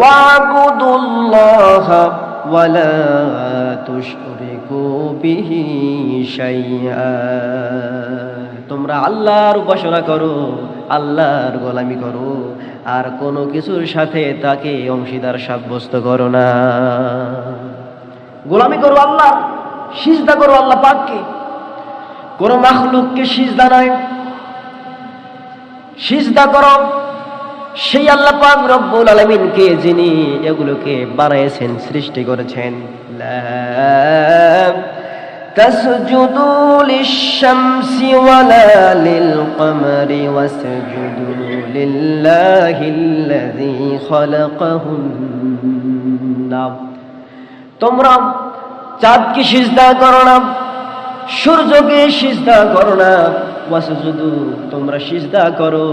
ওয়া'বুদুল্লাহা ওয়া লা তুশরিকু বিহি শাইআ। তোমরা আল্লাহর উপাসনা করো, আল্লাহর গোলামি করো, আর কোনো কিছুর সাথে তাকে অংশীদার সাব্যস্ত করো না। গোলামি করো আল্লাহ, সিজদা করো আল্লাহ পাককে, কোনো মাখলুককে সিজদা নয়, সিজদা করো সেই আল্লাহ পাক রব্বুল আলামিনকে, যিনি এগুলোকে বানাইছেন, সৃষ্টি করেছেন। লা তাসজুদু লিশ-শামসি ওয়ালা লিল-কমারি ওয়াসজুদু লিল্লাহিল্লাযী খালাকাহুন্না। তোমরা চাঁদকে সিজদা করো না, সূর্যকে সিজদা করো না, ওয়াসজুদু তোমরা সিজদা করো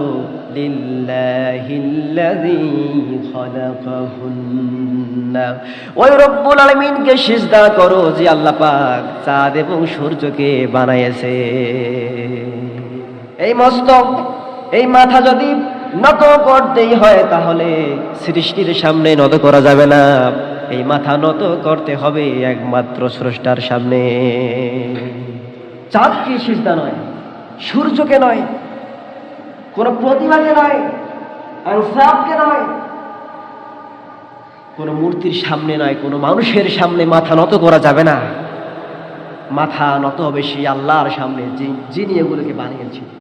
লিল্লাহিল্লাযী খালাকাহুন্না, ওই রব্বুল আলামিনকে সিজদা করো যে আল্লাহ পাক চাঁদ এবং সূর্যকে বানাইছে। এই মস্তক, এই মাথা যদি নত করতেই হয় তাহলে সৃষ্টির সামনে নত করা যাবে না, এই মাথা নত করতে হবে একমাত্র স্রষ্টার সামনে। চাঁদকে সিজদা নয়, সূর্যকে নয়, কোন প্রতিমাকে নয়, আনসাবকে নয়, কোন মূর্তির সামনে নয়, কোন মানুষের সামনে মাথা নত করা যাবে না। মাথা নত হবে সেই আল্লাহর সামনে যিনি এগুলোকে বানিয়েছেন।